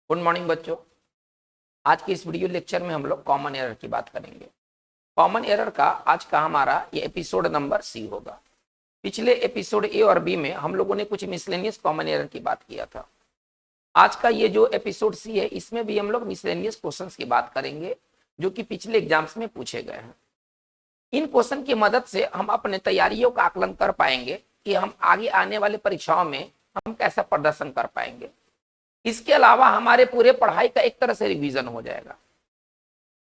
Good morning बच्चों। आज के इस वीडियो लेक्चर में हम लोग कॉमन एरर की बात करेंगे। कॉमन एरर का आज का हमारा ये एपिसोड नंबर सी होगा। पिछले एपिसोड ए और बी में हम लोगों ने कुछ मिसलेनियस कॉमन एरर की बात किया था। आज का ये जो एपिसोड सी है इसमें भी हम लोग मिसलेनियस क्वेश्चंस की बात करेंगे जो कि पिछले एग्जाम्स में पूछे गए हैं। इन क्वेश्चन की मदद से हम अपने तैयारियों का आकलन कर पाएंगे कि हम आगे आने वाले परीक्षाओं में हम कैसा प्रदर्शन कर पाएंगे। इसके अलावा हमारे पूरे पढ़ाई का एक तरह से रिवीजन हो जाएगा।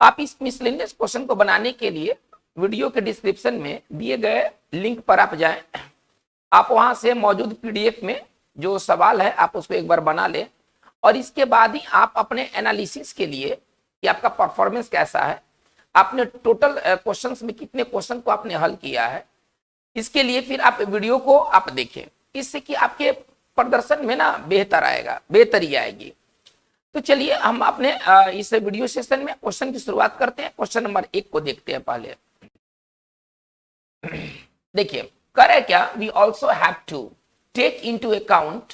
आप इस मिसलेनियस क्वेश्चन को बनाने के लिए वीडियो के डिस्क्रिप्शन में दिए गए लिंक पर आप जाएं। आप वहां से मौजूद पीडीएफ में जो सवाल है आप उसको एक बार बना लें और इसके बाद ही आप अपने एनालिसिस के लिए कि आपका परफॉर्मेंस कैसा है, आपने टोटल क्वेश्चंस में कितने क्वेश्चन को आपने हल किया है, इसके लिए फिर आप वीडियो को आप देखें। इससे कि आपके प्रदर्शन में ना बेहतरी आएगी। तो चलिए हम अपने इस वीडियो सेशन में क्वेश्चन की शुरुआत करते हैं। क्वेश्चन नंबर 1 को देखते हैं पहले। देखिए करे क्या, we also have to take into account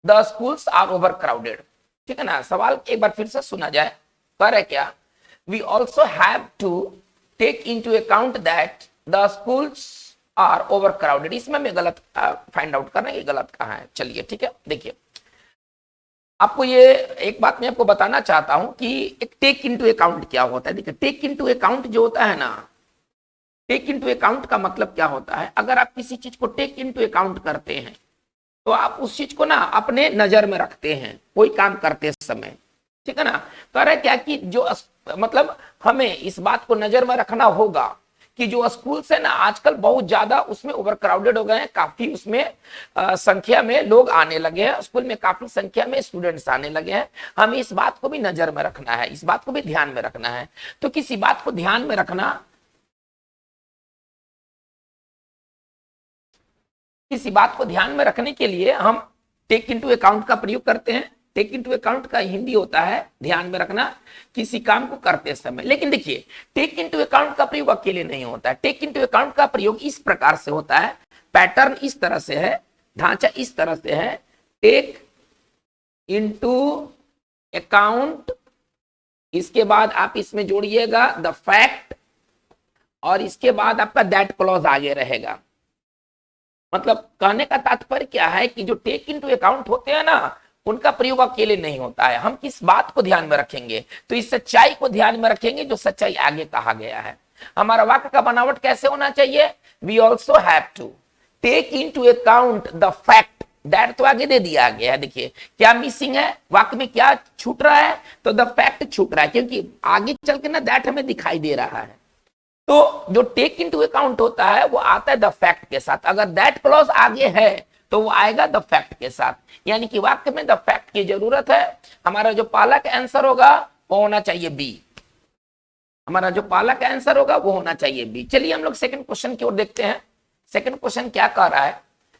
the schools are overcrowded. ठीक है ना, सवाल एक बार फिर से सुना जाए। करे क्या, we also have to take into account that the schools are overcrowded. इसमें मैं गलत फाइंड आउट करना है, ये गलत कहाँ है। चलिए ठीक है, देखिए आपको ये एक बात मैं आपको बताना चाहता हूं कि एक टेक इनटू अकाउंट क्या होता है। देखिए टेक इनटू अकाउंट जो होता है ना, टेक इनटू अकाउंट का मतलब क्या होता है। अगर आप किसी चीज को टेक इनटू अकाउंट करते हैं तो आप उस चीज को ना अपने नजर में रखते हैं कोई काम करते समय। ठीक है ना, कह रहे क्या कि जो मतलब हमें इस बात को नजर में रखना होगा कि जो स्कूल है ना आजकल बहुत ज्यादा उसमें ओवर क्राउडेड हो गए हैं। काफी उसमें संख्या में लोग आने लगे हैं, स्कूल में काफी संख्या में स्टूडेंट्स आने लगे हैं। हमें इस बात को भी नजर में रखना है, इस बात को भी ध्यान में रखना है। तो किसी बात को ध्यान में रखना, किसी बात को ध्यान में रखने के लिए हम टेक इनटू अकाउंट का प्रयोग करते हैं। टेक इनटू अकाउंट का हिंदी होता है ध्यान में रखना किसी काम को करते समय। लेकिन देखिए टेक इनटू अकाउंट का प्रयोग अकेले नहीं होता है। टेक इनटू अकाउंट का प्रयोग इस प्रकार से होता है, पैटर्न इस तरह से है, ढांचा इस तरह से है। टेक इनटू अकाउंट, इसके बाद आप इसमें जोड़िएगा द फैक्ट और इसके बाद आपका दैट क्लॉज आगे रहेगा। मतलब कहने का तात्पर्य क्या है कि जो टेक इनटू अकाउंट होते हैं ना उनका प्रयोग अकेले नहीं होता है। हम किस बात को ध्यान में रखेंगे, तो इस सच्चाई को ध्यान में रखेंगे जो सच्चाई आगे कहा गया है। हमारा वाक्य का बनावट कैसे होना चाहिए, we also have to take into account the fact that, तो आगे दे दिया गया है। देखिए क्या मिसिंग है, वाक्य में क्या छूट रहा है, तो द फैक्ट छूट रहा है क्योंकि आगे चल के ना दैट हमें दिखाई दे रहा है। तो जो टेक इनटू अकाउंट होता है वो आता है द फैक्ट के साथ। अगर दैट क्लॉज आगे है तो वो आएगा द फैक्ट के साथ, यानी कि वाक्य में द फैक्ट की जरूरत है। हमारा जो पहला का आंसर होगा वो होना चाहिए बी। हमारा जो पहला का आंसर होगा वो होना चाहिए बी। चलिए हम लोग सेकंड क्वेश्चन की ओर देखते हैं। सेकंड क्वेश्चन क्या कह रहा है,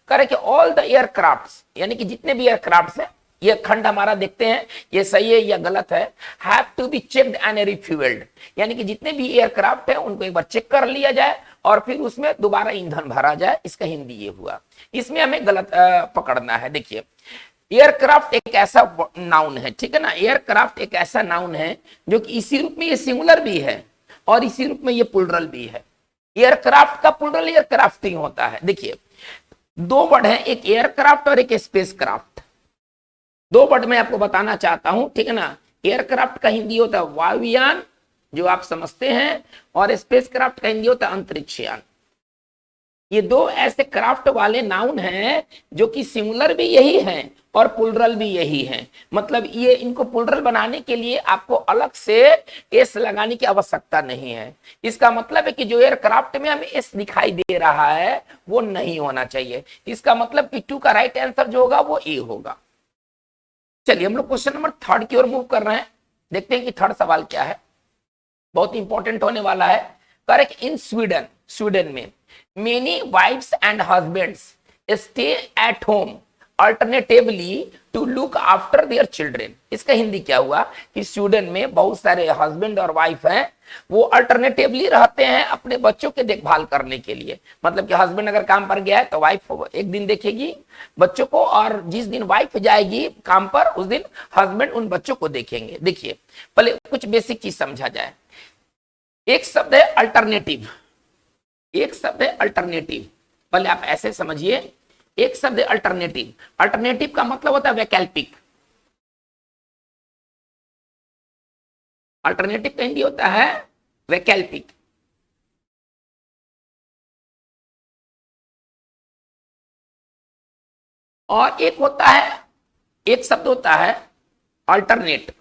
कह रहे कि ऑल द एयरक्राफ्ट्स, यानी कि जितने भी एयरक्राफ्ट्स हैं, ये खंड हमारा देखते हैं ये सही है या गलत है। Have to be checked and refuelled, यानी कि जितने भी एयरक्राफ्ट है उनको एक बार चेक कर लिया जाए और फिर उसमें दोबारा ईंधन भरा जाए। इसका हिंदी ये हुआ, इसमें हमें गलत पकड़ना है। देखिए एयरक्राफ्ट एक ऐसा नाउन है, ठीक है ना, एयरक्राफ्ट एक ऐसा नाउन है जो कि इसी रूप में ये सिंगुलर भी है और इसी रूप में ये प्लूरल भी है। एयरक्राफ्ट का प्लूरल एयरक्राफ्ट ही होता है। देखिए दो वर्ड है, एक एयरक्राफ्ट और एक स्पेसक्राफ्ट। दो वर्ड में आपको बताना चाहता हूं, ठीक है ना। एयरक्राफ्ट का हिंदी होता है वायुयान जो आप समझते हैं, और स्पेसक्राफ्ट का हिंदी होता है अंतरिक्षयान। ये दो ऐसे क्राफ्ट वाले नाउन हैं जो कि सिंगुलर भी यही हैं और प्लूरल भी यही हैं। मतलब ये इनको प्लूरल बनाने के लिए आपको अलग से एस लगाने की आवश्यकता नहीं है। इसका मतलब है कि जो एयरक्राफ्ट में हमें एस दिखाई दे रहा है वो नहीं होना चाहिए। इसका मतलब कि 2 का राइट आंसर जो होगा वो ए होगा। चलिए हम लोग क्वेश्चन नंबर 3 की ओर मूव कर रहे हैं। देखते हैं कि थर्ड सवाल क्या है, बहुत इंपॉर्टेंट होने वाला है। करेक्ट, इन स्वीडन, स्वीडन में many wives and husbands stay at home alternatively to look after their children. इसका हिंदी क्या हुआ कि स्वीडन में बहुत सारे हस्बैंड और वाइफ हैं वो अल्टरनेटिवली रहते हैं अपने बच्चों के देखभाल करने के लिए। मतलब कि हस्बैंड अगर काम पर गया है तो वाइफ एक दिन देखेगी बच्चों को, और जिस दिन वाइफ जाएगी काम पर उस दिन हस्बैंड उन बच्चों को देखेंगे। देखिए पहले कुछ बेसिक चीज समझा जाए। एक शब्द है अल्टरनेटिव, एक शब्द है अल्टरनेटिव, पहले आप ऐसे समझिए। एक शब्द है अल्टरनेटिव, अल्टरनेटिव का मतलब होता है वैकल्पिक। अल्टरनेटिव का हिंदी होता है वैकल्पिक। और एक होता है, एक शब्द होता है अल्टरनेट।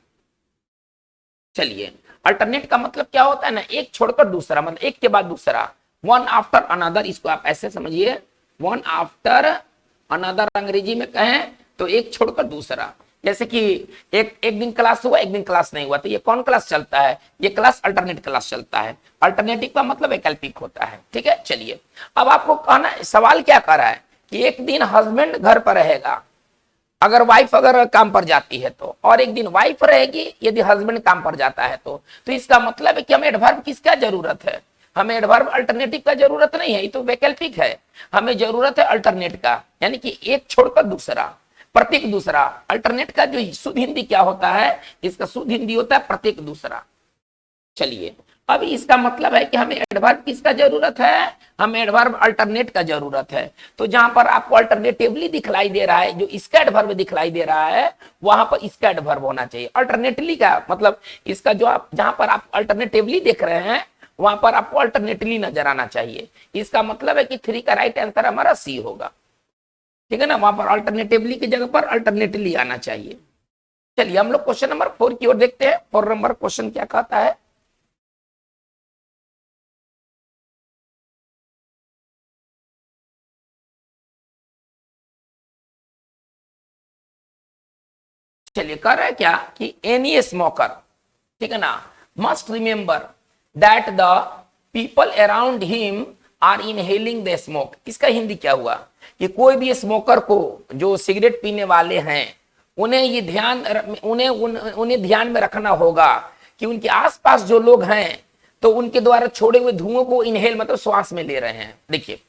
चलिए अल्टरनेट का मतलब क्या होता है ना, एक छोड़कर दूसरा, मतलब एक के बाद दूसरा, वन आफ्टर अनदर। इसको आप ऐसे समझिए, वन आफ्टर अनदर अंग्रेजी में कहें तो एक छोड़कर दूसरा। जैसे कि एक एक दिन क्लास हुआ, एक दिन क्लास नहीं हुआ, तो ये कौन क्लास चलता है? ये क्लास अल्टरनेट क्लास चलता है। अल्टरनेटिव का मतलब वैकल्पिक होता है। ठीक है, चलिए अब आपको कहना, सवाल क्या कर रहा है कि एक दिन हस्बैंड घर पर रहेगा अगर वाइफ अगर काम पर जाती है तो, और एक दिन वाइफ रहेगी यदि हस्बैंड काम पर जाता है तो इसका मतलब है कि हमें एडवर्ब किसका जरूरत है? हमें एडवर्ब अल्टरनेटिव का जरूरत नहीं है, ये तो वैकल्पिक है। हमें जरूरत है अल्टरनेट का, यानी कि एक छोड़कर दूसरा, प्रत्येक दूसरा। अल्टरनेट का जो शुद्ध हिंदी क्या होता है? इसका शुद्ध हिंदी होता है प्रत्येक दूसरा। चलिए अब इसका मतलब है कि हमें एडवर्ब किसका जरूरत है? हमें एडवर्ब अल्टरनेट का जरूरत है। तो जहां पर आपको अल्टरनेटिवली दिखलाई दे रहा है, जो इसका एडवर्ब दिखलाई दे रहा है, वहां पर इसका एडवर्ब होना चाहिए। अल्टरनेटली का मतलब इसका जो आप जहां पर आप अल्टरनेटिवली देख रहे हैं वहां पर आपको अल्टरनेटली नजर आना चाहिए। इसका मतलब है कि 3 का राइट आंसर हमारा सी होगा। ठीक है ना, वहां पर अल्टरनेटिवली की जगह पर अल्टरनेटली आना चाहिए। चलिए हम लोग क्वेश्चन नंबर 4 की ओर देखते हैं। 4 नंबर क्वेश्चन क्या कहता है? चलिए कर रहा है क्या कि एनी स्मोकर, ठीक है ना, must remember that the people around him are inhaling the smoke. इसका हिंदी क्या हुआ कि कोई भी स्मोकर को, जो सिगरेट पीने वाले हैं, उन्हें ये ध्यान उन्हें ध्यान में रखना होगा कि उनके आसपास जो लोग हैं तो उनके द्वारा छोड़े हुए धुओं को इनहेल मतलब श्वास में ले रहे हैं। देखिए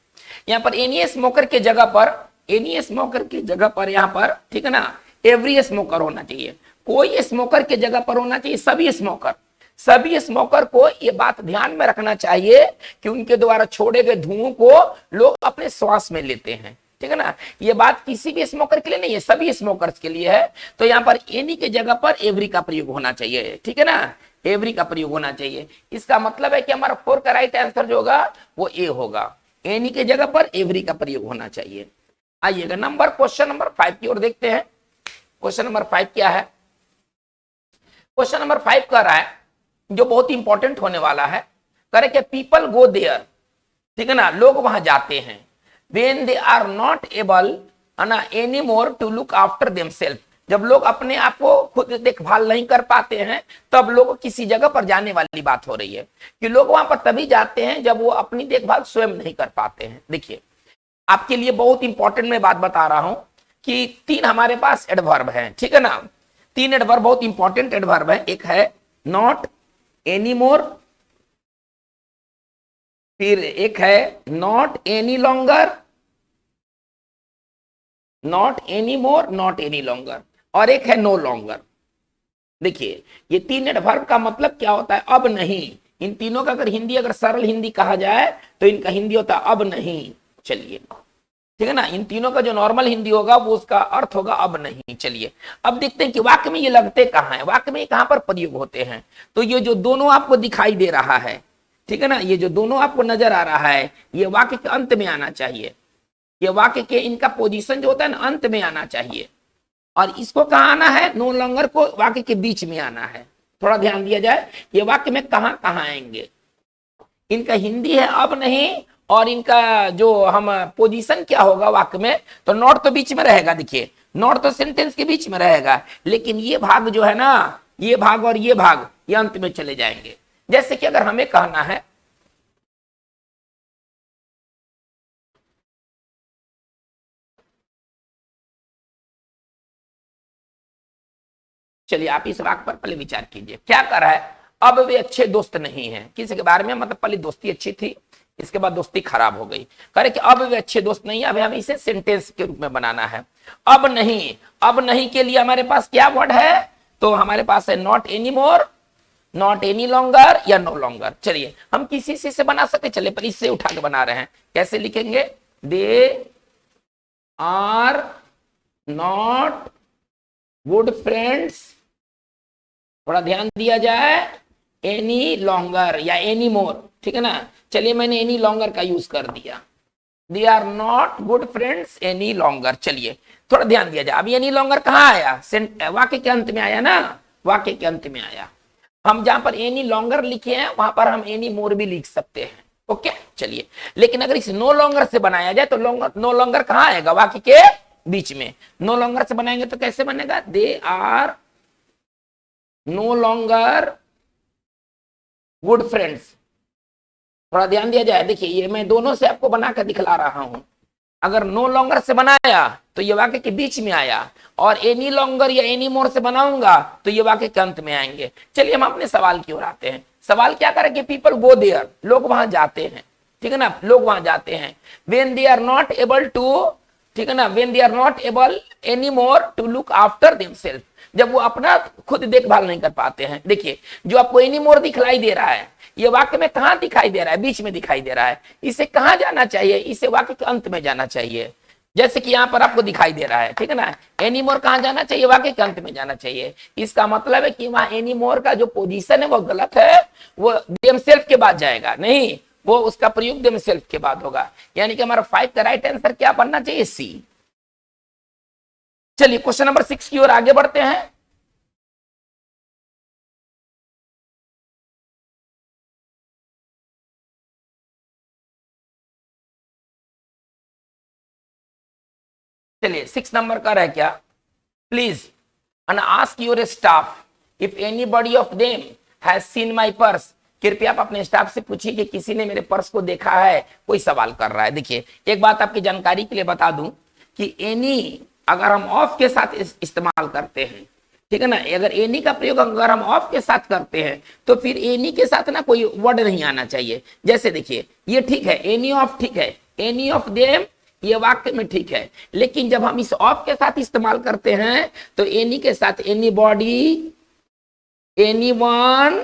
यहाँ पर एनी स्मोकर के जगह पर, एनी स्मोकर की जगह पर यहाँ पर, ठीक है ना, एवरी स्मोकर होना चाहिए। कोई स्मोकर के जगह पर होना चाहिए सभी स्मोकर। सभी स्मोकर को ये बात ध्यान में रखना चाहिए कि उनके द्वारा छोड़े गए धुओं को लोग अपने श्वास में लेते हैं। ठीक है ना, ये बात किसी भी स्मोकर के लिए नहीं है, सभी स्मोकर्स के लिए है। तो यहाँ पर एनी के जगह पर एवरी का प्रयोग होना चाहिए। ठीक है ना, एवरी का प्रयोग होना चाहिए। इसका मतलब है कि हमारा 4 का राइट आंसर जो होगा वो ए होगा। एनी के जगह पर एवरी का प्रयोग होना चाहिए। आइएगा नंबर क्वेश्चन नंबर 5 की ओर देखते हैं। क्वेश्चन नंबर 5 क्या है? क्वेश्चन नंबर 5 कह रहा है, जो बहुत इंपॉर्टेंट होने वाला है, कह रहे कि पीपल गो देयर, ठीक है ना, लोग वहां जाते हैं, when they are not able any more to look after themselves. जब लोग अपने आप को खुद देखभाल नहीं कर पाते हैं तब लोग किसी जगह पर जाने वाली बात हो रही है कि लोग वहां पर तभी जाते हैं जब वो अपनी देखभाल स्वयं नहीं कर पाते हैं। देखिए आपके लिए बहुत इंपॉर्टेंट मैं बात बता रहा हूं कि 3 हमारे पास एडवर्ब हैं। ठीक है ना, 3 एडवर्ब बहुत इंपॉर्टेंट एडवर्ब है। एक है नॉट एनी मोर, फिर एक है not any longer, not any more, not any longer, और एक है नो लॉन्गर। देखिए ये 3 एडवर्ब का मतलब क्या होता है? अब नहीं। इन तीनों का अगर हिंदी, अगर सरल हिंदी कहा जाए तो इनका हिंदी होता है अब नहीं। चलिए ठीक है ना, इन तीनों का जो नॉर्मल हिंदी होगा वो उसका अर्थ होगा अब नहीं। चलिए अब देखते हैं कि वाक्य में ये लगते कहां है, वाक्य में कहां पर प्रयोग होते हैं। तो ये जो दोनों आपको दिखाई दे रहा है, ठीक है ना, ये जो दोनों आपको नजर आ रहा है, ये वाक्य के अंत में आना चाहिए। ये वाक्य के इनका पोजीशन जो होता है ना, अंत में आना चाहिए। और इसको कहां आना है? नो लॉन्गर को वाक्य के बीच में आना है। थोड़ा ध्यान दिया जाए, ये वाक्य में कहां कहां आएंगे। इनका हिंदी है अब नहीं, और इनका जो हम पोजीशन क्या होगा वाक्य में, तो नॉट तो बीच में रहेगा। देखिए नॉट तो सेंटेंस के बीच में रहेगा, लेकिन ये भाग जो है ना, ये भाग और ये भाग ये अंत में चले जाएंगे। जैसे कि अगर हमें कहना है, चलिए आप इस वाक्य पर पहले विचार कीजिए। क्या कर रहा है? अब वे अच्छे दोस्त नहीं हैं। किसी के बारे में मतलब पहले दोस्ती अच्छी थी, इसके बाद दोस्ती खराब हो गई। कह रहे कि अब वे अच्छे दोस्त नहीं है। अब हमें इसे सेंटेंस के रूप में बनाना है। अब नहीं, अब नहीं के लिए हमारे पास क्या वर्ड है? तो हमारे पास है not any more, not any longer या नो लॉन्गर। चलिए हम किसी से बना सकते, चलिए पर इससे उठा के बना रहे हैं। कैसे लिखेंगे? They are not good friends, थोड़ा ध्यान दिया जाए, एनी लॉन्गर या एनी मोर, ठीक है ना। चलिए मैंने एनी लॉन्गर का यूज कर दिया। They are not good friends any longer. चलिए थोड़ा ध्यान दिया जाए। अब एनी लॉन्गर कहाँ आया? वाक्य के अंत में आया ना, वाक्य के अंत में आया। हम जहां पर एनी लॉन्गर लिखे हैं वहां पर हम एनी मोर भी लिख सकते हैं। ओके चलिए, लेकिन अगर इसे नो लॉन्गर से बनाया जाए तो नो लॉन्गर कहाँ आएगा? वाक्य के बीच में। नो लॉन्गर से बनाएंगे तो कैसे बनेगा? They are no longer good friends. थोड़ा ध्यान दिया जाए। देखिए ये मैं दोनों से आपको बनाकर दिखला रहा हूं। अगर नो लॉन्गर से बनाया तो ये वाक्य के बीच में आया, और एनी लॉन्गर या एनी मोर से बनाऊंगा तो ये वाक्य के अंत में आएंगे। चलिए हम अपने सवाल की ओर आते हैं। सवाल क्या करेंगे? पीपल गो देयर, लोग वहां जाते हैं, ठीक है ना, लोग वहां जाते हैं। When they are not able to, ठीक है ना, when they are not able any more to look after themselves, जब वो अपना खुद देखभाल नहीं कर पाते हैं। देखिए जो आपको एनी मोर दिखलाई दे रहा है, ये वाक्य में कहां दिखाई दे रहा है? बीच में दिखाई दे रहा है। इसे कहां जाना चाहिए? इसे वाक्य के अंत में जाना चाहिए। जैसे कि यहां पर आपको दिखाई दे रहा है, ठीक है ना। एनी मोर कहां जाना चाहिए? वाक्य के अंत में जाना चाहिए। इसका मतलब है कि वहां एनी मोर का जो पोजीशन है वो गलत है, वो देमसेल्फ के बाद जाएगा, नहीं, वो उसका प्रयोग देमसेल्फ के बाद होगा। यानी कि हमारा 5 का राइट आंसर क्या बनना चाहिए? सी। चलिए क्वेश्चन नंबर 6 की ओर आगे बढ़ते हैं। चलिए 6 नंबर का रह क्या? Please and ask your staff if anybody of them has seen my purse। कृपया आप अपने स्टाफ से पूछिए कि किसी ने मेरे पर्स को देखा है। कोई सवाल कर रहा है। देखिए एक बात आपकी जानकारी के लिए बता दूं कि एनी अगर हम ऑफ के साथ इस्तेमाल करते हैं, ठीक है ना, अगर एनी का प्रयोग अगर हम ऑफ के साथ करते हैं तो फिर एनी के साथ ना कोई वर्ड नहीं आना चाहिए। जैसे देखिए ये ठीक है, एनी ऑफ ठीक है, एनी ऑफ देम ये वाक्य में ठीक है, लेकिन जब हम इस ऑफ के साथ इस्तेमाल करते हैं तो एनी के साथ एनी बॉडी, एनी वन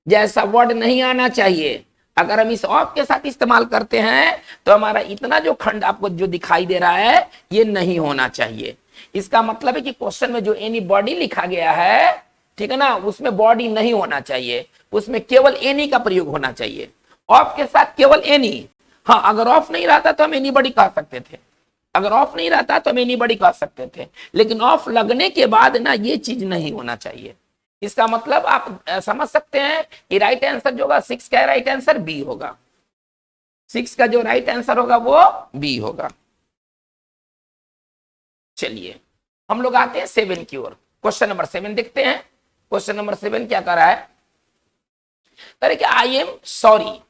जैसा वर्ड नहीं आना चाहिए। अगर हम इस ऑफ के साथ इस्तेमाल करते हैं तो हमारा इतना जो खंड आपको जो दिखाई दे रहा है ये नहीं होना चाहिए। इसका मतलब है कि क्वेश्चन में जो एनी बॉडी लिखा गया है, ठीक है ना, उसमें बॉडी नहीं होना चाहिए, उसमें केवल एनी का प्रयोग होना चाहिए। ऑफ के साथ केवल एनी। हाँ अगर ऑफ नहीं रहता तो हम एनी बॉडी कह सकते थे, अगर ऑफ नहीं रहता तो हम एनी बॉडी कह सकते थे, लेकिन ऑफ लगने के बाद ना ये चीज नहीं होना चाहिए। इसका मतलब आप समझ सकते हैं कि राइट आंसर जो होगा 6 का राइट आंसर बी होगा। 6 का जो राइट आंसर होगा वो बी होगा। चलिए हम लोग आते हैं 7 की ओर। क्वेश्चन नंबर 7 देखते हैं। क्वेश्चन नंबर 7 क्या कर रहा है? अरे क्या आई एम सॉरी,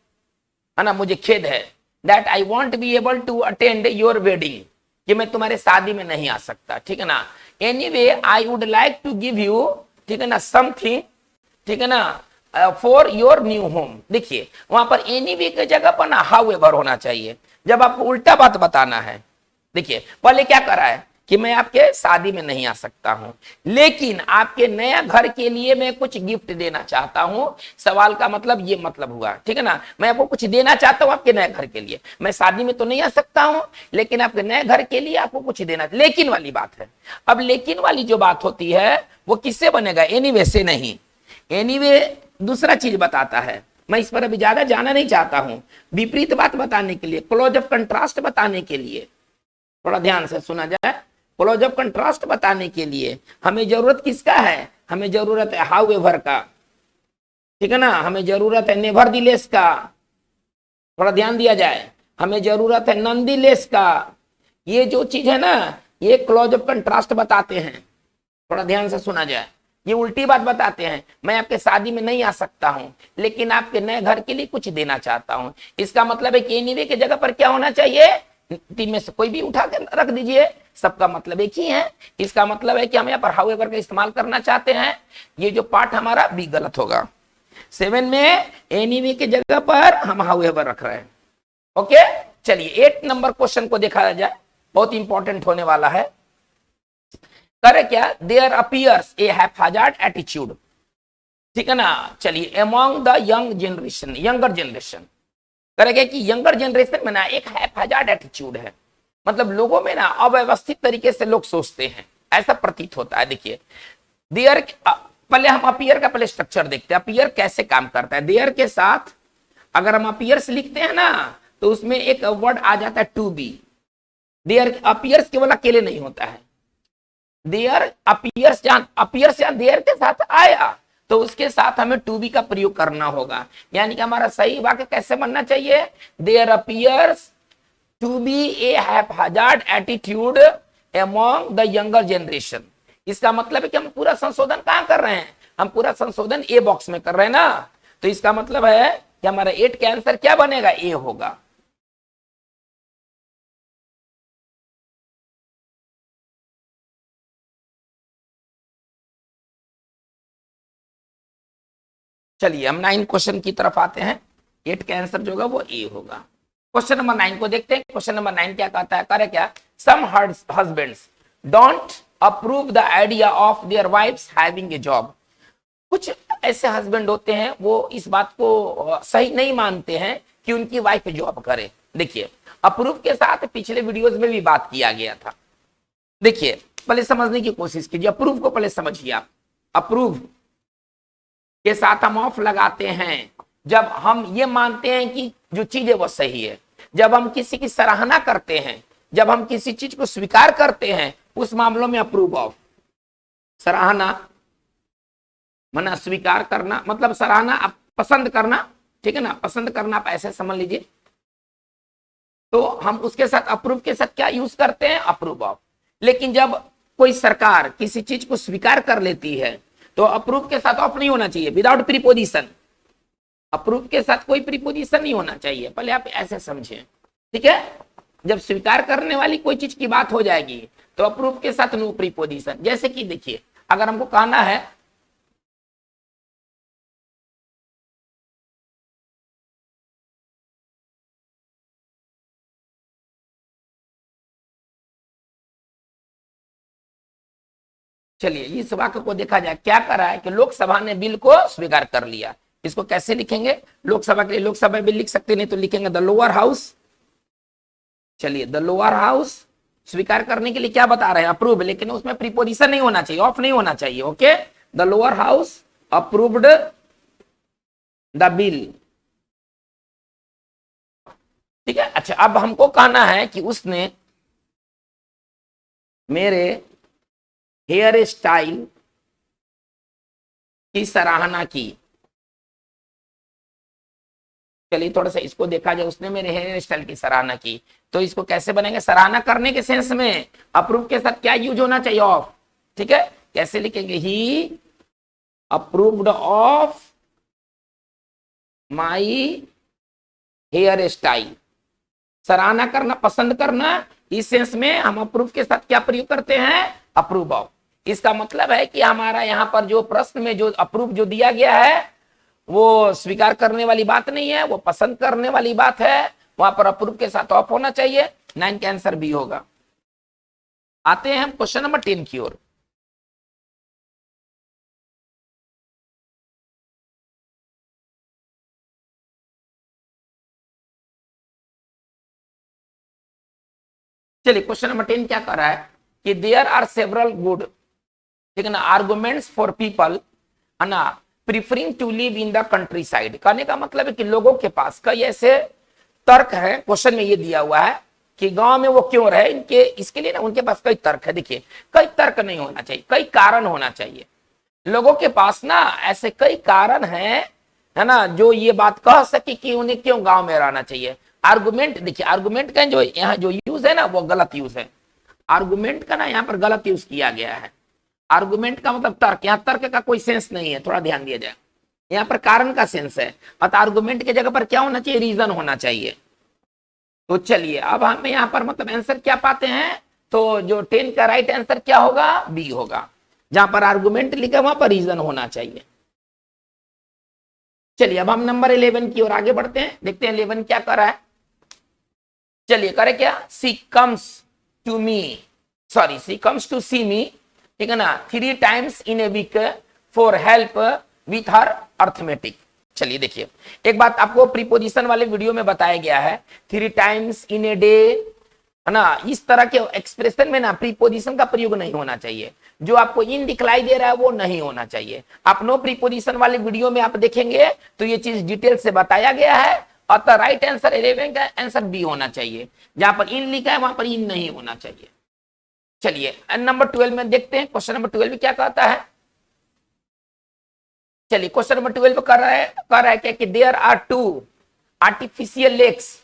है ना, मुझे खेद है, that I won't be able to attend your wedding, कि मैं तुम्हारे शादी में नहीं आ सकता, ठीक है ना। Anyway I would like to give you, ठीक है ना, समथिंग, ठीक है ना, फॉर योर न्यू होम। देखिए वहां पर एनीवे की जगह पर ना हाउएवर होना चाहिए जब आपको उल्टा बात बताना है। देखिए पहले क्या करा है कि मैं आपके शादी में नहीं आ सकता हूं, लेकिन आपके नया घर के लिए मैं कुछ गिफ्ट देना चाहता हूं। सवाल का मतलब ये मतलब हुआ, ठीक है ना, मैं आपको कुछ देना चाहता हूं आपके नए घर के लिए। मैं शादी में तो नहीं आ सकता हूं, लेकिन आपके नए घर के लिए आपको कुछ देना। लेकिन वाली बात है। अब लेकिन वाली जो बात होती है वो किससे बनेगा? एनीवे से नहीं। एनीवे दूसरा चीज बताता है। मैं इस पर अभी ज्यादा जाना नहीं चाहता हूं। विपरीत बात बताने के लिए, क्लोज ऑफ कंट्रास्ट बताने के लिए, थोड़ा ध्यान से सुना जाए, क्लोज ऑफ कंट्रास्ट बताने के लिए हमें जरूरत किसका है? हमें जरूरत है हाउएवर का, ठीक है ना, हमें जरूरत है नेवरदिलेस का, थोड़ा ध्यान दिया जाए, हमें जरूरत है नॉनदिलेस का। ये जो चीज है ना ये क्लोज ऑफ कंट्रास्ट बताते हैं। थोड़ा ध्यान से सुना जाए, ये उल्टी बात बताते हैं। मैं आपके शादी में नहीं आ सकता हूं, लेकिन आपके नए घर के लिए कुछ देना चाहता हूं। इसका मतलब है कि एनीवे की जगह पर क्या होना चाहिए? 3 में से कोई भी उठा के रख दीजिए, सबका मतलब एक ही है। इसका मतलब है कि हम यहाँ पर हाउएवर का इस्तेमाल करना चाहते हैं। ये जो पार्ट हमारा बी गलत होगा। 7 में एनीवे की जगह पर हम हाउएवर रख रहे हैं। ओके, चलिए 8 नंबर क्वेश्चन को देखा जाए, बहुत इंपॉर्टेंट होने वाला है। करे क्या, there appears A haphazard attitude, ठीक है ना। चलिए among the young generation, younger generation, करेगा कि यंगर जनरेशन में ना एक हैप्पीजार्ड एटीट्यूड है, मतलब लोगों में ना अव्यवस्थित तरीके से लोग सोचते हैं, ऐसा प्रतीत होता है। देखिए देयर, पहले हम अपीयर का पहले स्ट्रक्चर देखते हैं, अपीयर कैसे काम करता है। देयर के साथ अगर हम अपीयर्स लिखते हैं ना तो उसमें एक वर्ड आ जाता है टू बी। देयर अपीयर्स केवल अकेले नहीं होता है, देयर अपीयर्स, जहां देयर के साथ आया तो उसके साथ हमें टू बी का प्रयोग करना होगा, यानी कि हमारा सही वाक्य कैसे बनना चाहिए, there appears to be a haphazard attitude among the younger generation. इसका मतलब है कि हम पूरा संशोधन कहां कर रहे हैं, हम पूरा संशोधन ए बॉक्स में कर रहे हैं ना, तो इसका मतलब है कि हमारा 8 का आंसर क्या बनेगा, ए होगा। चलिए हम 9 क्वेश्चन की तरफ आते हैं, 8 का आंसर जो होगा वो ए होगा। क्वेश्चन नंबर 9 को देखते हैं। क्वेश्चन नंबर 9 क्या कहता है, करे क्या, some husbands don't approve the idea of their wifes having a job. कुछ ऐसे हस्बैंड होते हैं वो इस बात को सही नहीं मानते हैं कि उनकी वाइफ जॉब करे। देखिए अप्रूव के साथ पिछले वीडियोस में भी बात किया गया था। देखिए पहले समझने की कोशिश कीजिए, अप्रूव को पहले समझिए आप। अप्रूव के साथ हम ऑफ लगाते हैं जब हम ये मानते हैं कि जो चीज है वो सही है, जब हम किसी की सराहना करते हैं, जब हम किसी चीज को स्वीकार करते हैं, उस मामलों में अप्रूव ऑफ। सराहना माना स्वीकार करना, मतलब सराहना आप पसंद करना, ठीक है ना, पसंद करना आप ऐसे समझ लीजिए। तो हम उसके साथ अप्रूव के साथ क्या यूज करते हैं, अप्रूव ऑफ। लेकिन जब कोई सरकार किसी चीज को स्वीकार कर लेती है तो अप्रूव के साथ ऑफ नहीं होना चाहिए, विदाउट प्रीपोजिशन। अप्रूव के साथ कोई प्रीपोजिशन नहीं होना चाहिए, पहले आप ऐसे समझें, ठीक है। जब स्वीकार करने वाली कोई चीज की बात हो जाएगी तो अप्रूव के साथ नो प्रीपोजिशन। जैसे कि देखिए अगर हमको कहना है चलिए इस वाक्य को देखा जाए, क्या कर रहा है कि लोकसभा ने बिल को स्वीकार कर लिया। इसको कैसे लिखेंगे, लोकसभा के लिए लोकसभा बिल लिख सकते, नहीं तो लिखेंगे द लोअर हाउस। चलिए द लोअर हाउस स्वीकार करने के लिए क्या बता रहे हैं, अप्रूव, लेकिन उसमें प्रीपोजिशन नहीं होना चाहिए, ऑफ नहीं होना चाहिए। Okay, the lower house approved the bill, ठीक है। अच्छा अब हमको कहना है कि उसने मेरे हेयर स्टाइल की सराहना की। चलिए थोड़ा सा इसको देखा जाए, उसने मेरे हेयर स्टाइल की सराहना की, तो इसको कैसे बनेंगे, सराहना करने के सेंस में अप्रूव के साथ क्या यूज होना चाहिए, ऑफ, ठीक है। कैसे लिखेंगे, he approved of my hairstyle. सराहना करना, पसंद करना, इस सेंस में हम अप्रूव के साथ क्या प्रयोग करते हैं, अप्रूव ऑफ। इसका मतलब है कि हमारा यहाँ पर जो प्रश्न में जो अप्रूव जो दिया गया है वो स्वीकार करने वाली बात नहीं है, वो पसंद करने वाली बात है, वहां पर अप्रूव के साथ ऑफ होना चाहिए। 9 का आंसर बी होगा। आते हैं हम क्वेश्चन नंबर 10 की ओर। चलिए क्वेश्चन नंबर 10 क्या कर रहा है कि देयर आर सेवरल गुड, ठीक है ना, आर्गुमेंट्स फॉर पीपल है ना preferring to live in the countryside. कहने का मतलब है कि लोगों के पास कई ऐसे तर्क है, क्वेश्चन में ये दिया हुआ है कि गांव में वो क्यों रहे, इनके इसके लिए ना उनके पास कई तर्क है। देखिए कई तर्क नहीं होना चाहिए, कई कारण होना चाहिए। लोगों के पास ना ऐसे कई कारण हैं, है ना, जो ये बात कह सके कि उन्हें क्यों गांव में रहना चाहिए। आर्गुमेंट, देखिए आर्गुमेंट का जो यहाँ जो यूज है ना वो गलत यूज है। आर्गुमेंट का ना यहाँ पर गलत यूज किया गया है। आर्गुमेंट का मतलब तर्क, यहाँ तर्क का कोई सेंस नहीं है, थोड़ा ध्यान दिया जाए। यहाँ पर कारण का सेंस है, अतः आर्गुमेंट की जगह पर क्या होना चाहिए, रीजन होना चाहिए। तो चलिए अब हम यहाँ पर मतलब आंसर क्या पाते हैं, तो जो 10 का राइट आंसर क्या होगा, बी होगा। जहां पर आर्गुमेंट लिखा वहां पर रीजन होना चाहिए। चलिए अब हम नंबर 11 की ओर आगे बढ़ते हैं, देखते हैं 11 क्या कर रहा है। चलिए करे क्या, she comes to me, sorry she comes to see me, ठीक है ना, 3 times in a week for help with her arithmetic. चलिए देखिए, एक बात आपको प्रीपोजिशन वाले वीडियो में बताया गया है, 3 times इन ए डे, है ना, इस तरह के एक्सप्रेशन में ना प्रीपोजिशन का प्रयोग नहीं होना चाहिए। जो आपको इन दिखलाई दे रहा है वो नहीं होना चाहिए। आप नो प्रीपोजिशन वाले वीडियो में आप देखेंगे तो ये चीज डिटेल से बताया गया है। अतः राइट आंसर 11 का आंसर बी होना चाहिए। जहां पर इन लिखा है वहां पर इन नहीं होना चाहिए। चलिए नंबर 12 में देखते हैं, क्वेश्चन नंबर 12 क्या कहता है। चलिए क्वेश्चन नंबर 12 कर रहा है क्या कि देयर आर 2 आर्टिफिशियल लेक्स,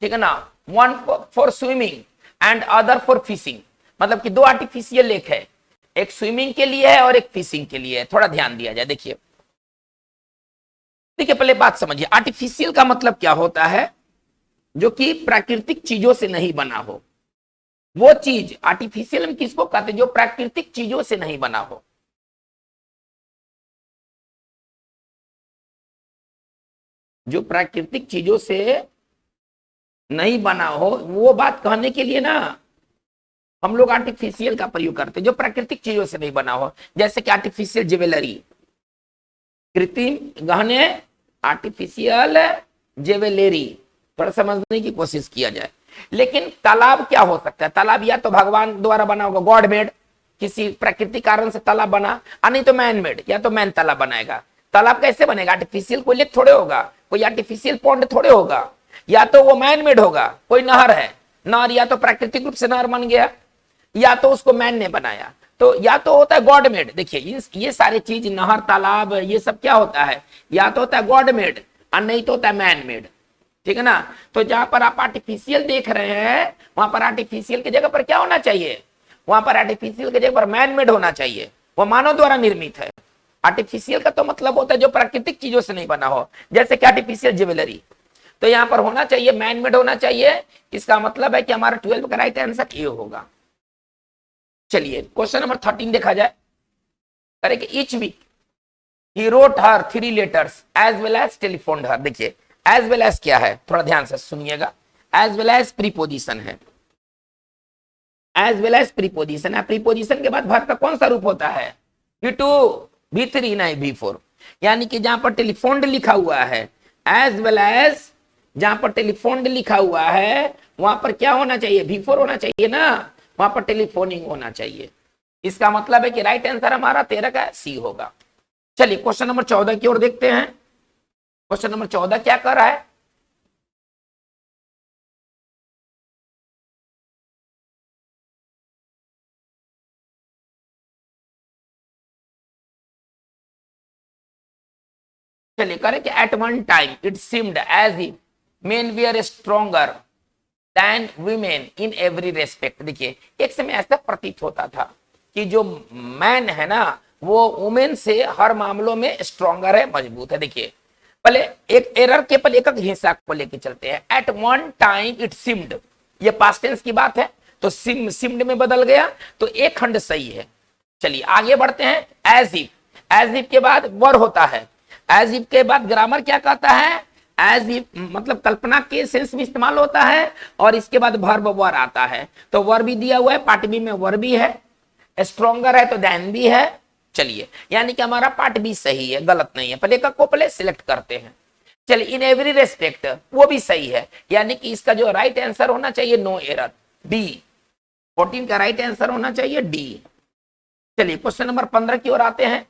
ठीक है ना, one for swimming and other for fishing. मतलब कि 2 आर्टिफिशियल लेक है, एक स्विमिंग के लिए है और एक फिशिंग के लिए है। थोड़ा ध्यान दिया जाए। देखिए पहले बात समझिए, आर्टिफिशियल का मतलब क्या होता है, जो कि प्राकृतिक चीजों से नहीं बना हो। वो चीज आर्टिफिशियल में किसको कहते हैं, जो प्राकृतिक चीजों से नहीं बना हो। जो प्राकृतिक चीजों से नहीं बना हो, वो बात कहने के लिए ना हम लोग आर्टिफिशियल का प्रयोग करते हैं, जो प्राकृतिक चीजों से नहीं बना हो। जैसे कि आर्टिफिशियल ज्वेलरी, कृत्रिम गहने, आर्टिफिशियल ज्वेलरी, थोड़ा समझने की कोशिश किया जाए। लेकिन तालाब क्या हो सकता है, तालाब या तो भगवान द्वारा बना होगा, गॉड मेड, किसी प्राकृतिक कारण से तालाब बना, नहीं तो मैन मेड, या तो मैन तालाब बनाएगा। तालाब कैसे बनेगा, आर्टिफिशियल कोई लेक थोड़े होगा, कोई आर्टिफिशियल पॉन्ड थोड़े होगा, या तो वो मैन मेड होगा। कोई नहर है, नहर या तो प्राकृतिक रूप से नहर बन गया, या तो उसको मैन ने बनाया, तो या तो होता है गॉड मेड। देखिए ये सारे चीज, नहर, तालाब, ये सब क्या होता है, या तो होता है गॉड मेड और नहीं तो होता है मैन मेड, ठीक है ना। तो जहां पर आप आर्टिफिशियल देख रहे हैं, वहां पर आर्टिफिशियल की जगह पर क्या होना चाहिए, वहां पर आर्टिफिशियल की जगह पर मैन मेड होना चाहिए। वो मानव द्वारा निर्मित है। आर्टिफिशियल का तो मतलब होता है जो प्राकृतिक चीजों से नहीं बना हो, जैसे कि आर्टिफिशियल ज्वेलरी। तो यहां पर होना चाहिए मैन मेड होना चाहिए। इसका मतलब है कि हमारा 12 का राइट आंसर ए होगा। चलिए क्वेश्चन नंबर 13 देखा जाए। करेंगे each week he wrote her 3 letters as well as telephone her. देखिए एज वेल एज क्या है, थोड़ा ध्यान से सुनिएगा। एज वेल एज प्रीपोजिशन है, एज वेल एज प्रीपोजिशन है। प्रीपोजिशन के बाद वर्ब का कौन सा रूप होता है, V2, V3 नहीं V4। यानी कि जहां पर टेलीफोन लिखा हुआ है, एज वेल एज जहां पर टेलीफोन लिखा हुआ है वहां पर क्या होना चाहिए, V4 होना चाहिए ना, वहां पर टेलीफोनिंग होना चाहिए। इसका मतलब है कि राइट आंसर हमारा 13 का सी होगा। चलिए क्वेश्चन नंबर 14 की ओर देखते हैं। क्वेश्चन नंबर 14 क्या कर रहा है, चलिए करें कि at one time it seemed as if men were stronger than women in every respect. देखिए एक समय ऐसा प्रतीत होता था कि जो मैन है ना वो वुमेन से हर मामलों में स्ट्रॉन्गर है, मजबूत है। देखिए पहले एक एरर के पहले एक हिस्सा को लेके चलते हैं। At one time it seemed, ये पास्ट टेंस की बात है, तो सीम्ड में बदल गया, तो एक खंड सही है। चलिए आगे बढ़ते हैं। एज इफ, एज इफ के बाद वर होता है। एज इफ के बाद ग्रामर क्या कहता है, एज इफ मतलब कल्पना के सेंस में इस्तेमाल होता है, और इसके बाद वर्ब वर आता है। तो वर भी दिया हुआ है, पार्ट बी में वर भी है, स्ट्रॉन्गर है तो देन भी है। चलिए यानी कि हमारा पार्ट बी सही है, गलत नहीं है। पहले को पहले सिलेक्ट करते हैं। चलिए इन एवरी रेस्पेक्ट वो भी सही है, यानी कि इसका जो राइट आंसर होना चाहिए नो एरर, डी। 14 का राइट आंसर होना चाहिए डी। चलिए क्वेश्चन नंबर 15 की ओर आते हैं।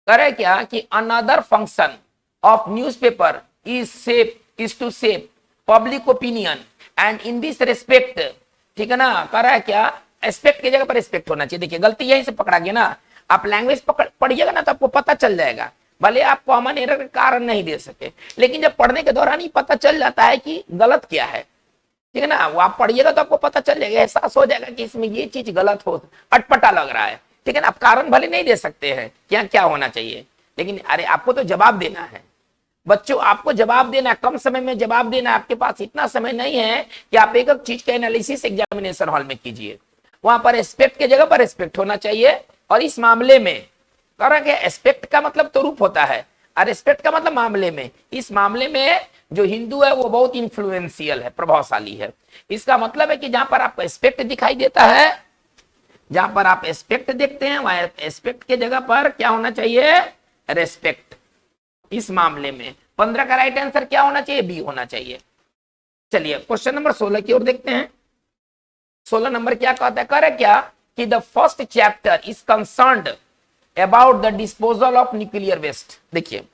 करे क्या कि another function of newspaper is to shape public opinion and in this respect, ठीक है ना, करा क्या, एस्पेक्ट की जगह पर रिस्पेक्ट होना चाहिए। देखिए गलती यहीं से पकड़ा गया ना, आप लैंग्वेज पढ़िएगा ना तो आपको पता चल जाएगा। भले आप कॉमन एरर का कारण नहीं दे सके, लेकिन जब पढ़ने के दौरान ही पता चल जाता है कि गलत क्या है, ठीक है ना, वो आप पढ़िएगा तो आपको पता चल जाएगा, एहसास हो जाएगा कि इसमें ये चीज गलत हो, अटपटा लग रहा है, ठीक है ना। आप कारण भले नहीं दे सकते हैं क्या क्या होना चाहिए, लेकिन अरे आपको तो जवाब देना है बच्चों, आपको जवाब देना है, कम समय में जवाब देना है। आपके पास इतना समय नहीं है कि आप एक एक चीज का एनालिसिस एग्जामिनेशन हॉल में कीजिए। वहां पर एस्पेक्ट की जगह पर रिस्पेक्ट होना चाहिए। और इस मामले में करा के एस्पेक्ट का मतलब तो रूप होता है, रेस्पेक्ट का मतलब मामले में, इस मामले में जो हिंदू है वो बहुत इन्फ्लुएंशियल है, प्रभावशाली है। इसका मतलब है कि जहां पर आपको एस्पेक्ट दिखाई देता है, जहां पर आप एस्पेक्ट देखते हैं वहां एस्पेक्ट के जगह पर क्या होना चाहिए, रेस्पेक्ट। इस मामले में 15 का राइट आंसर क्या होना चाहिए, बी होना चाहिए। चलिए क्वेश्चन नंबर 16 की ओर देखते हैं। 16 नंबर क्या कहता है, करे क्या कि the first chapter is concerned about the disposal of nuclear waste. देखिए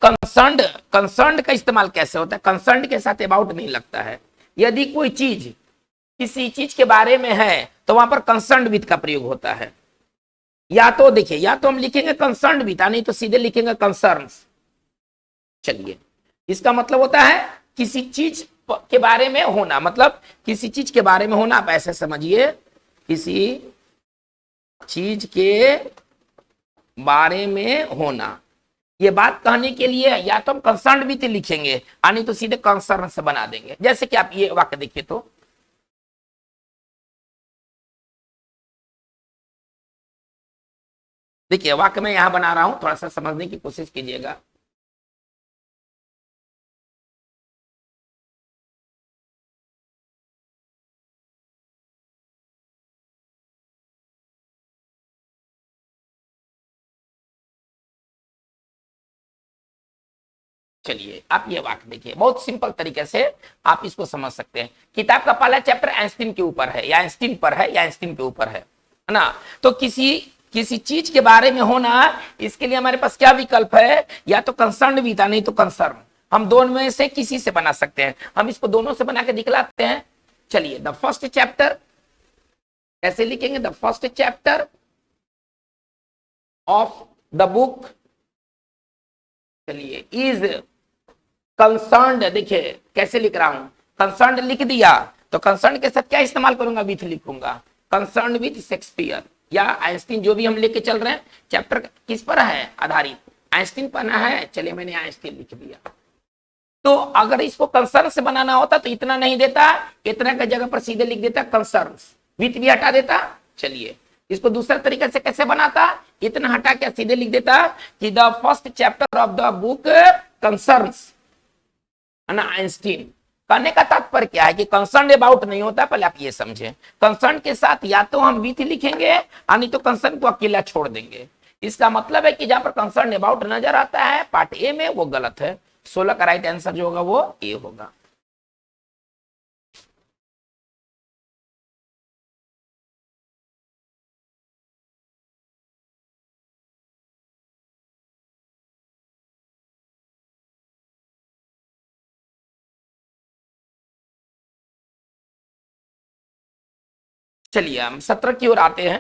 कंसर्न्ड का इस्तेमाल कैसे होता है, कंसर्न्ड के साथ अबाउट नहीं लगता है। यदि कोई चीज किसी चीज के बारे में है तो वहां पर कंसर्न्ड विद का प्रयोग होता है। या तो देखिए, या तो हम लिखेंगे कंसर्न्ड विद, नहीं तो सीधे लिखेंगे कंसर्न्स। चलिए इसका मतलब होता है किसी चीज के बारे में होना, मतलब किसी चीज के बारे में होना, आप ऐसे समझिए, किसी चीज के बारे में होना। ये बात कहने के लिए या तो हम कंसर्न विद लिखेंगे, नहीं तो सीधे कंसर्न से बना देंगे। जैसे कि आप ये वाक्य देखिए, तो देखिए वाक्य मैं यहां बना रहा हूं, थोड़ा सा समझने की कोशिश कीजिएगा। चलिए आप ये वाक्य देखिए, बहुत सिंपल तरीके से आप इसको समझ सकते हैं। किताब का पहला चैप्टर आइंस्टीन के ऊपर है, या आइंस्टीन पर है, या आइंस्टीन के ऊपर है ना। तो किसी चीज के बारे में होना, इसके लिए हमारे पास क्या विकल्प है, या तो कंसर्न विद, नहीं तो कंसर्न। हम दोनों में से किसी से बना सकते हैं, हम इसको दोनों से बना के दिखलाते हैं। चलिए द फर्स्ट चैप्टर कैसे लिखेंगे, the first chapter of the book, चलिए इज कंसर्न्ड। देखिए कैसे लिख रहा हूं, कंसर्न्ड लिख दिया तो कंसर्न के साथ क्या इस्तेमाल करूंगा, विथ लिखूंगा, कंसर्न विथ शेक्सपियर या आइंस्टीन, जो भी हम लेके चल रहे हैं। चैप्टर किस पर है आधारित, आइंस्टीन पर है। चलिए मैंने आइंस्टीन लिख दिया। तो अगर इसको कंसर्न से बनाना होता तो इतना नहीं देता, इतना की जगह पर सीधे लिख देता कंसर्न, विथ भी हटा देता। चलिए इसको दूसरा तरीके से कैसे बनाता, इतना हटा के सीधे लिख देता कि the first chapter of the book concerns Einstein. कहने का तात्पर्य क्या है कि कंसर्न अबाउट नहीं होता, पहले आप ये समझें। कंसर्न के साथ या तो हम विथ लिखेंगे, नहीं तो कंसर्न को अकेला छोड़ देंगे। इसका मतलब है कि जहां पर कंसर्न अबाउट नजर आता है पार्ट ए में, वो गलत है। 16 का राइट आंसर जो होगा वो ए होगा। चलिए हम 17 की ओर आते हैं।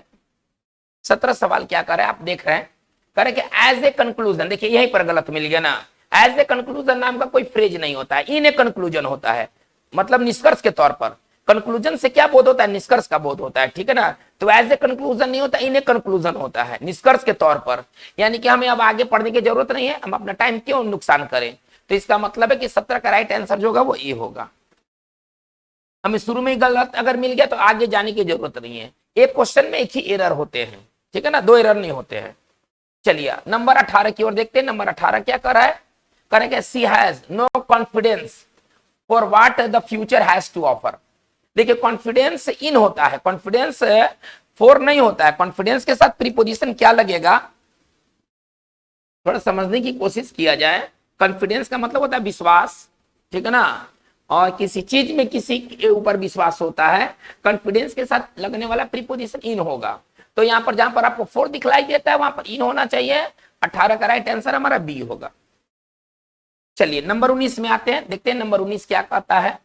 17 सवाल क्या करे, आप देख रहे हैं, करे कि एज ए कंक्लूजन। देखिए यहीं पर गलत मिल गया ना, एज ए कंक्लूजन नाम का कोई फ्रेज नहीं होता है, इन ए कंक्लूजन होता है, मतलब निष्कर्ष के तौर पर। कंक्लूजन से क्या बोध होता है, निष्कर्ष का बोध होता है, ठीक है ना। तो एज ए कंक्लूजन नहीं होता, इन ए कंक्लूजन होता है, निष्कर्ष के तौर पर। यानी कि हमें अब आगे पढ़ने की जरूरत नहीं है, हम अपना टाइम क्यों नुकसान करें। तो इसका मतलब है कि 17 का राइट आंसर जो होगा वो ए होगा। हमें शुरू में गलत अगर मिल गया तो आगे जाने की जरूरत नहीं है। एक क्वेश्चन में एक ही एरर होते हैं, ठीक है ना, दो एरर नहीं होते हैं। चलिए नंबर 18 की ओर देखते हैं। नंबर 18 क्या कर रहा है, करेंगे she has no confidence for what the future has to offer. देखिए कॉन्फिडेंस इन होता है, कॉन्फिडेंस फॉर नहीं होता है। कॉन्फिडेंस के साथ प्रीपोजिशन क्या लगेगा, थोड़ा समझने की कोशिश किया जाए। कॉन्फिडेंस का मतलब होता है विश्वास, ठीक है ना, और किसी चीज में किसी के ऊपर विश्वास होता है। कॉन्फिडेंस के साथ लगने वाला प्रीपोजिशन इन होगा। तो यहां पर जहां पर आपको फोर दिखलाई देता है वहां पर इन होना चाहिए। 18 का राइट आंसर हमारा बी होगा। चलिए नंबर 19 में आते हैं, देखते हैं नंबर 19 क्या कहता है।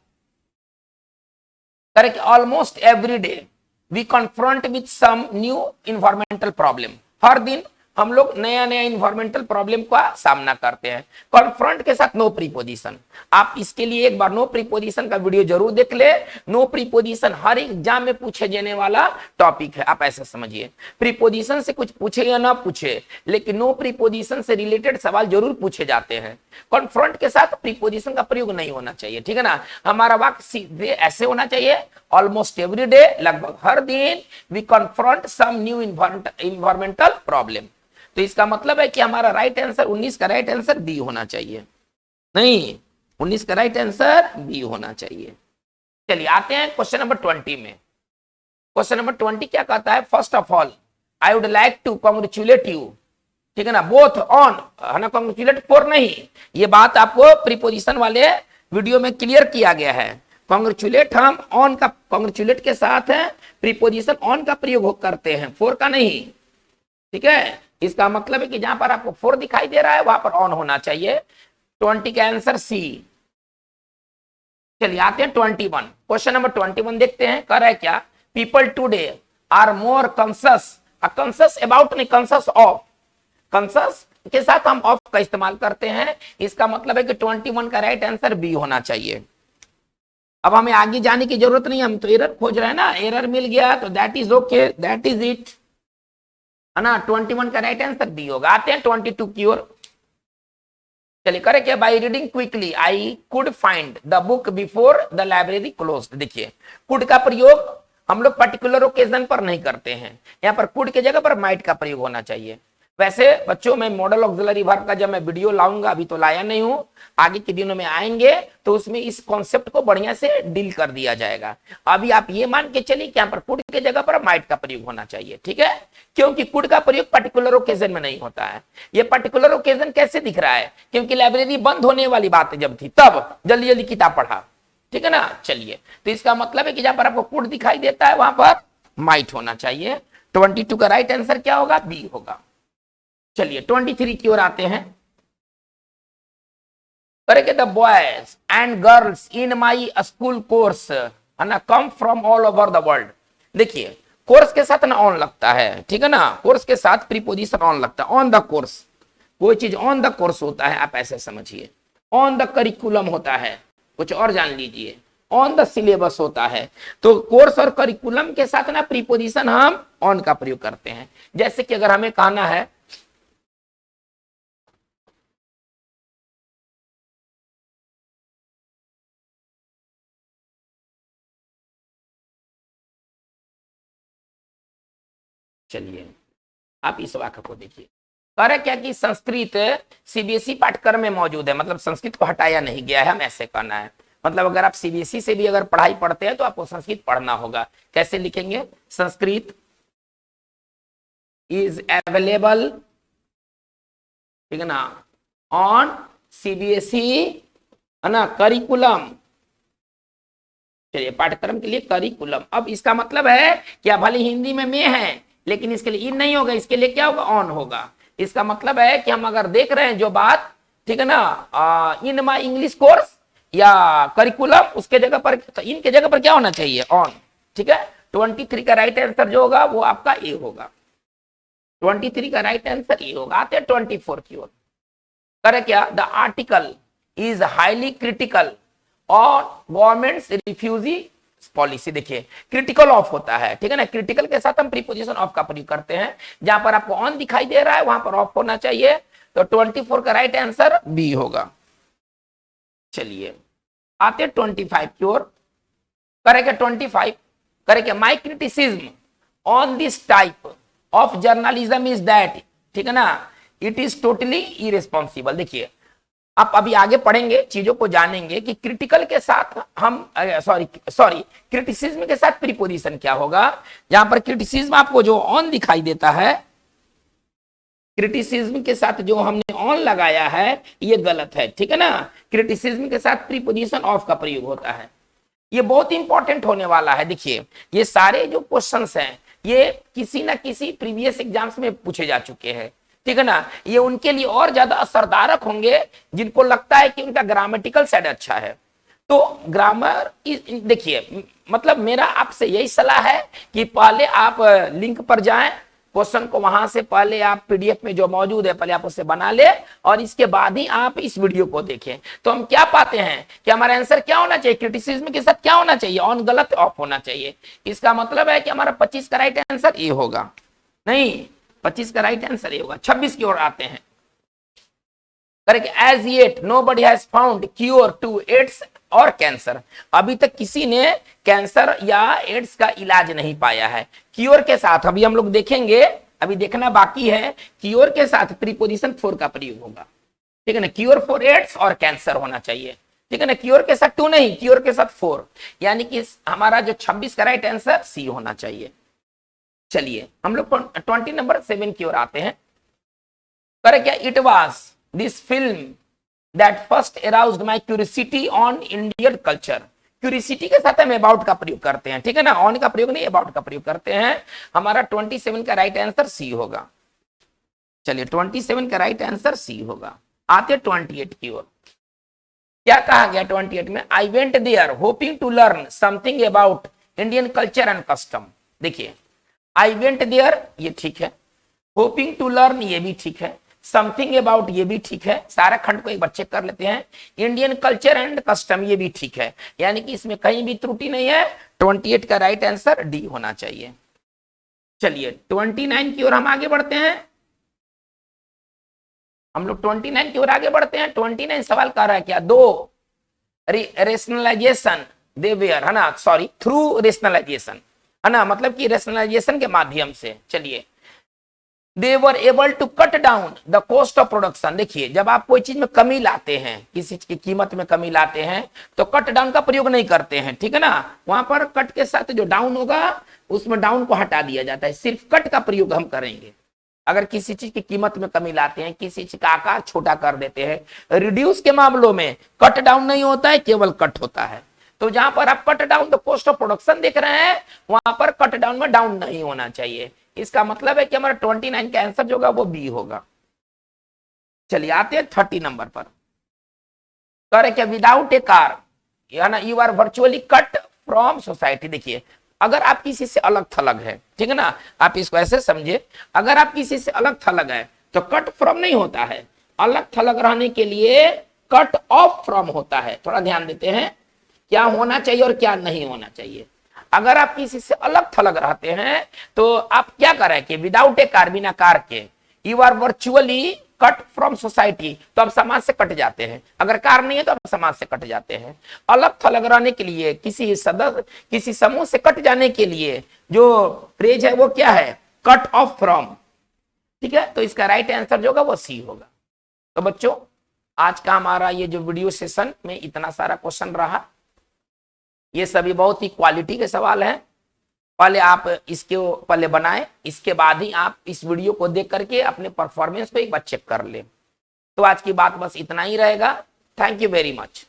Correct, almost every day we confront with some new environmental problem. हर दिन हम लोग नया नया इन्वायरमेंटल प्रॉब्लम का सामना करते हैं। कॉन्फ्रंट के साथ नो प्रीपोजिशन, आप इसके लिए एक बार नो प्रीपोजिशन का वीडियो जरूर देख ले। नो प्रीपोजिशन हर एग्जाम में पूछे जाने वाला टॉपिक है, आप ऐसा समझिए। प्रीपोजिशन से कुछ पूछे या ना पूछे, लेकिन नो प्रीपोजिशन से रिलेटेड सवाल जरूर पूछे जाते हैं। कॉन्फ्रंट के साथ प्रीपोजिशन का प्रयोग नहीं होना चाहिए, ठीक है ना। हमारा वाक्य सीधे ऐसे होना चाहिए, ऑलमोस्ट एवरी डे, लगभग हर दिन, we confront some new environmental problem. तो इसका मतलब है कि हमारा राइट आंसर 19 का राइट आंसर बी होना चाहिए। नहीं, 19 का राइट आंसर बी होना चाहिए। चलिए आते हैं क्वेश्चन नंबर 20 में। क्वेश्चन नंबर 20 क्या कहता है, first of all I would like to congratulate you, ठीक है ना, बोथ ऑन, है ना, कॉन्ग्रेचुलेट फॉर नहीं, ये बात आपको प्रीपोजिशन वाले वीडियो में क्लियर किया गया है। कॉन्ग्रेचुलेट हम ऑन का, कॉन्ग्रेचुलेट के साथ है प्रीपोजिशन ऑन का प्रयोग करते हैं, फॉर का नहीं, ठीक है। इसका मतलब है कि जहां पर आपको फॉर दिखाई दे रहा है वहां पर ऑन होना चाहिए। 20 का आंसर सी। चलिए आते हैं 21, क्वेश्चन नंबर 21 देखते हैं। कर है क्या, people today are more conscious, conscious about नहीं, कॉन्शियस ऑफ, कॉन्शियस के साथ हम ऑफ का इस्तेमाल करते हैं। इसका मतलब है कि 21 का राइट आंसर बी होना चाहिए। अब हमें आगे जाने की जरूरत नहीं, हम तो एरर खोज रहे हैं ना, एरर मिल गया तो that is okay, that is it, है ना। 21 का राइट आंसर बी होगा। आते हैं 22 की ओर। चलिए करें क्या, by reading quickly I could find the book before the library closed. देखिए कुड का प्रयोग हम लोग पर्टिकुलर ओकेजन पर नहीं करते हैं, यहाँ पर कुड के जगह पर माइट का प्रयोग होना चाहिए। वैसे बच्चों में मॉडल ऑक्सिलरी वर्ब का जब मैं वीडियो लाऊंगा, अभी तो लाया नहीं हूं, आगे के दिनों में आएंगे तो उसमें इस कॉन्सेप्ट को बढ़िया से डील कर दिया जाएगा। अभी आप ये मान के चलिए कि यहाँ पर कुड के जगह पर माइट का प्रयोग होना चाहिए, ठीक है, क्योंकि कुड का प्रयोग पर्टिकुलर ओकेजन में नहीं होता है। ये पर्टिकुलर ओकेजन कैसे दिख रहा है, क्योंकि लाइब्रेरी बंद होने वाली बात जब थी तब जल्दी जल्दी किताब पढ़ा, ठीक है ना। चलिए तो इसका मतलब है कि जहां पर आपको कुड दिखाई देता है वहां पर माइट होना चाहिए। 22 का राइट आंसर क्या होगा, बी होगा। चलिए 23 की ओर आते हैं। करेंगे the boys and girls in my school course, है ना, come from all over the world. देखिए कोर्स के साथ ना ऑन लगता है, ठीक है ना, कोर्स के साथ प्रीपोजिशन ऑन लगता है। ऑन द कोर्स, कोई चीज ऑन द कोर्स होता है, आप ऐसे समझिए। ऑन द करिकुलम होता है, कुछ और जान लीजिए, ऑन द सिलेबस होता है। तो कोर्स और करिकुलम के साथ ना प्रीपोजिशन हम ऑन का प्रयोग करते हैं। जैसे कि अगर हमें कहना है चलिए आप इस वाक्य को देखिए, कह रहे क्या कि संस्कृत सीबीएसई पाठ्यक्रम में मौजूद है, मतलब संस्कृत को हटाया नहीं गया है, हम ऐसे कहना है। मतलब अगर आप सीबीएसई से भी अगर पढ़ाई पढ़ते हैं तो आपको संस्कृत पढ़ना होगा। कैसे लिखेंगे, संस्कृत इज अवेलेबल, ठीक है ना, ऑन सीबीएसई, है ना, करिकुलम। चलिए पाठ्यक्रम के लिए करिकुलम। अब इसका मतलब है कि भले हिंदी में है लेकिन इसके लिए इन नहीं होगा, इसके लिए क्या होगा, ऑन होगा। इसका मतलब है कि हम अगर देख रहे हैं जो बात, ठीक है ना, इन माई इंग्लिश कोर्स या करिकुलम, उसके जगह पर, तो इनके जगह पर क्या होना चाहिए, ऑन, ठीक है। 23 का राइट आंसर जो होगा वो आपका ए होगा। 23 का राइट आंसर ए होगा। आते हैं 24 की ओर। करे क्या, the article is highly critical और गवर्नमेंट रिफ्यूजी पॉलिसी। देखिए क्रिटिकल ऑफ होता है, ठीक है ना, क्रिटिकल के साथ हम प्रीपोजिशन ऑफ का प्रयोग करते हैं। जहां पर आपको ऑन दिखाई दे रहा है वहां पर ऑफ होना चाहिए। तो 24 का राइट आंसर बी होगा। चलिए आते 25 की ओर। करेंगे 25, करेंगे my criticism on this type of journalism is that, ठीक है ना, इट इज टोटली इरेस्पॉन्सिबल। देखिए आप अभी आगे पढ़ेंगे, चीजों को जानेंगे कि क्रिटिकल के साथ हम सॉरी क्रिटिसिज्म के साथ प्रीपोजिशन क्या होगा। जहां पर क्रिटिसिज्म आपको जो ऑन दिखाई देता है, क्रिटिसिज्म के साथ जो हमने ऑन लगाया है ये गलत है, ठीक है ना। क्रिटिसिज्म के साथ प्रीपोजिशन ऑफ का प्रयोग होता है। ये बहुत इंपॉर्टेंट होने वाला है। देखिए ये सारे जो क्वेश्चंस हैं ये किसी ना किसी प्रीवियस एग्जाम्स में पूछे जा चुके हैं, ठीक है ना। ये उनके लिए और ज्यादा असरदारक होंगे जिनको लगता है कि उनका ग्रामेटिकल साइड अच्छा है। तो ग्रामर देखिए, मतलब मेरा आपसे यही सलाह है कि पहले आप लिंक पर जाएं, क्वेश्चन को वहां से पहले आप पीडीएफ में जो मौजूद है पहले आप उसे बना ले और इसके बाद ही आप इस वीडियो को देखें। तो हम क्या पाते हैं कि हमारा आंसर क्या होना चाहिए, क्रिटिसिज्म के साथ क्या होना चाहिए, ऑन गलत, ऑफ होना चाहिए। इसका मतलब है कि हमारा 25 का राइट आंसर ये होगा। नहीं, 25 का राइट आंसर ये होगा। 26 की ओर आते हैं। Correct, as yet nobody has found cure to AIDS और कैंसर। अभी तक किसी ने कैंसर या एड्स का इलाज नहीं पाया है। क्योर के साथ अभी हम लोग देखेंगे अभी देखना बाकी है, क्योर के साथ प्रीपोजिशन फॉर का प्रयोग होगा, ठीक है ना। क्योर फॉर एड्स और कैंसर होना चाहिए, ठीक है ना। क्योर के साथ टू नहीं, क्योर के साथ फोर, यानी कि हमारा जो 26 का राइट आंसर सी होना चाहिए। चलिए हम लोग 20 नंबर 7 की ओर आते हैं। करे क्या, it was this film that first aroused my curiosity on Indian culture. Curiosity के साथ हम अबाउट का प्रयोग करते हैं, ठीक है ना, ऑन का प्रयोग नहीं, अबाउट का प्रयोग करते हैं। हमारा 27 का राइट आंसर सी होगा। चलिए 27 का राइट आंसर सी होगा। आते 28 की ओर। क्या कहा गया 28 में, I went there hoping to learn something about Indian culture and custom. देखिए आई वेंट देयर ये ठीक है, होपिंग टू लर्न ये भी ठीक है, समथिंग अबाउट ये भी ठीक है, सारा खंड को एक बार चेक कर लेते हैं। इंडियन कल्चर एंड कस्टम ये भी ठीक है, यानी कि इसमें कहीं भी त्रुटि नहीं है। 28 का राइट आंसर डी होना चाहिए। चलिए 29 की ओर हम आगे बढ़ते हैं। हम लोग 29 की ओर आगे बढ़ते हैं। 29 सवाल कर रहा है क्या, दो रेशनलाइजेशन दे वेयर, है ना, सॉरी थ्रू रेशनलाइजेशन, है ना, मतलब कि रेशनलाइजेशन के माध्यम से। चलिए they were able to cut down the cost of production. देखिए जब आप कोई चीज में कमी लाते हैं, किसी चीज की कीमत में कमी लाते हैं, तो कट डाउन का प्रयोग नहीं करते हैं, ठीक है ना। वहां पर कट के साथ जो डाउन होगा उसमें डाउन को हटा दिया जाता है, सिर्फ कट का प्रयोग हम करेंगे। अगर किसी चीज की कीमत में कमी लाते हैं, किसी चीज का आकार छोटा कर देते हैं, रिड्यूस के मामलों में कट डाउन नहीं होता है, केवल कट होता है। तो जहां पर आप cut down the cost of production देख रहे हैं, वहां पर कट डाउन में डाउन नहीं होना चाहिए। इसका मतलब है कि हमारा 29 का आंसर जो होगा वो बी होगा। चलिए आते हैं 30 नंबर पर। करे क्या, विदाउट ए कार, ना you are virtually cut from society. देखिए अगर आप किसी से अलग थलग है, ठीक है ना, आप इसको ऐसे समझिए, अगर आप किसी से अलग थलग है तो कट फ्रॉम नहीं होता है, अलग थलग रहने के लिए कट ऑफ फ्रॉम होता है। थोड़ा ध्यान देते हैं क्या होना चाहिए और क्या नहीं होना चाहिए। अगर आप किसी से अलग थलग रहते हैं तो आप क्या करें कि विदाउट ए कार, बिना कार के, you are virtually cut from society, तो आप समाज से कट जाते हैं। अगर कार नहीं है तो आप समाज से कट जाते हैं। अलग थलग रहने के लिए, किसी सदस्य, किसी समूह से कट जाने के लिए जो फ्रेज है वो क्या है, कट ऑफ फ्रॉम, ठीक है। तो इसका राइट आंसर जो होगा वो सी होगा। तो बच्चों आज का हमारा ये जो वीडियो सेशन में इतना सारा क्वेश्चन रहा, ये सभी बहुत ही क्वालिटी के सवाल हैं। पहले आप इसके पहले बनाएं, इसके बाद ही आप इस वीडियो को देख करके अपने परफॉर्मेंस को एक बार चेक कर लें। तो आज की बात बस इतना ही रहेगा। Thank you very much.